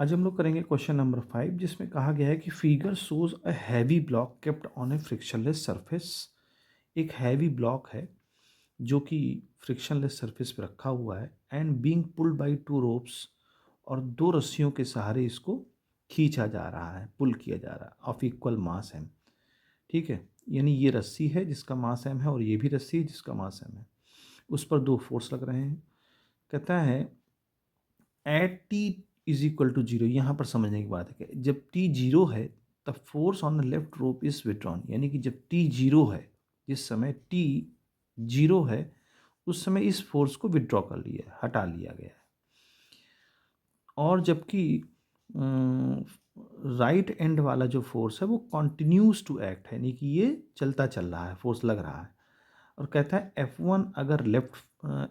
आज हम लोग करेंगे क्वेश्चन नंबर 5 जिसमें कहा गया है कि figure shows a heavy block kept on A frictionless surface. एक हैवी ब्लॉक है जो कि फ्रिक्शनलेस सरफेस पे रखा हुआ है and being pulled by two ropes, और दो रस्सियों के सहारे इसको खींचा जा रहा है, पुल किया जा रहा है ऑफ इक्वल मास एम। ठीक है, यानी ये रस्सी है जिसका मास एम है और ये भी रस्सी है जिसका मास एम है। उस पर दो फोर्स लग रहे हैं। कहता है at T is equal to zero. यहाँ पर समझने की बात है कि जब टी जीरो है तब force on the left rope is withdrawn, यानी कि जब टी जीरो है, जिस समय टी जीरो है उस समय इस फोर्स को विड्रॉ कर लिया है, हटा लिया गया है। और जबकि राइट एंड वाला जो फोर्स है वो कॉन्टिन्यूस टू एक्ट है, यानी कि ये चलता चल रहा है, फोर्स लग रहा है। और कहता है F1 अगर left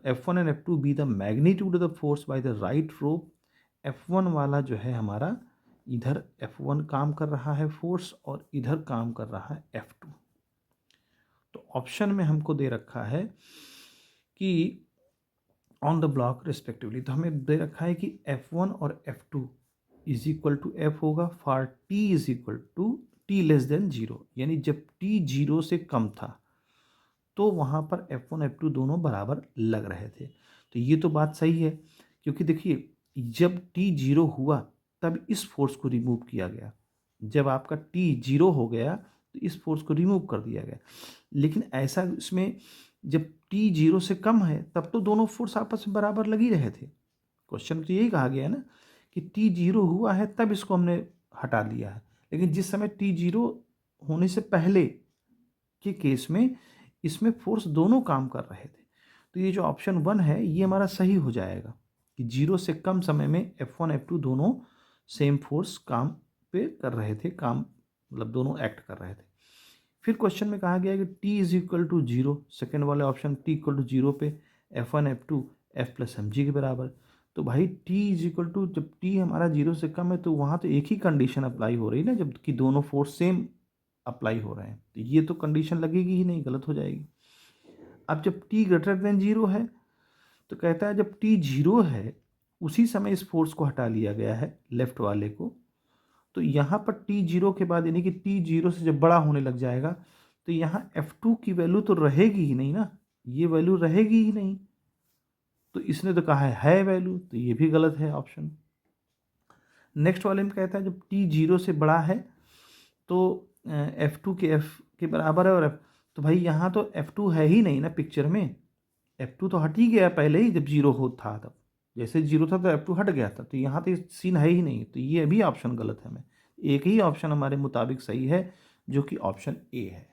F1 and F2 be the magnitude of the force by the right rope, F1 वाला जो है हमारा इधर F1 काम कर रहा है फोर्स और इधर काम कर रहा है F2। तो ऑप्शन में हमको दे रखा है कि ऑन द ब्लॉक रिस्पेक्टिवली, तो हमें दे रखा है कि F1 और F2 is equal to F होगा for T is equal to T less than zero, यानी जब T जीरो से कम था तो वहाँ पर F1 F2 दोनों बराबर लग रहे थे। तो ये तो बात सही है, क्योंकि देखिए जब T जीरो हुआ तब इस फोर्स को रिमूव किया गया। जब आपका T जीरो हो गया तो इस फोर्स को रिमूव कर दिया गया। लेकिन ऐसा इसमें जब T जीरो से कम है तब तो दोनों फोर्स आपस में बराबर लग ही रहे थे। क्वेश्चन तो यही कहा गया है ना कि T जीरो हुआ है तब इसको हमने हटा लिया है, लेकिन जिस समय T जीरो होने से पहले के केस में इसमें फोर्स दोनों काम कर रहे थे। तो ये जो ऑप्शन 1 है ये हमारा सही हो जाएगा कि जीरो से कम समय में F1 F2 दोनों सेम फोर्स काम पे कर रहे थे, काम मतलब दोनों एक्ट कर रहे थे। फिर क्वेश्चन में कहा गया है कि T is equal to zero, second वाले option T equal to zero पे F1 F2 F plus M G के बराबर। तो भाई T इज इक्वल टू, जब T हमारा जीरो से कम है तो वहाँ तो एक ही कंडीशन अप्लाई हो रही है ना, जबकि दोनों फोर्स सेम अप्लाई हो रहे हैं, तो ये तो कंडीशन लगेगी ही नहीं, गलत हो जाएगी। अब जब t ग्रेटर देन जीरो है तो कहता है जब t जीरो है उसी समय इस फोर्स को हटा लिया गया है लेफ्ट वाले को। तो यहाँ पर t जीरो के बाद यानी कि t जीरो से जब बड़ा होने लग जाएगा तो यहाँ F2 की वैल्यू तो रहेगी ही नहीं ना, ये वैल्यू रहेगी ही नहीं। तो इसने तो कहा है वैल्यू, तो ये भी गलत है ऑप्शन। नेक्स्ट वाले में कहता है जब t जीरो से बड़ा है तो F2 के F के बराबर है, और तो भाई यहाँ तो F2 है ही नहीं ना पिक्चर में। F2 तो हट ही गया पहले ही, जब जीरो हो था तब, जैसे जीरो था तो F2 हट गया था, तो यहाँ तो सीन है ही नहीं, तो ये भी ऑप्शन गलत है। मैं एक ही ऑप्शन हमारे मुताबिक सही है जो कि ऑप्शन ए है।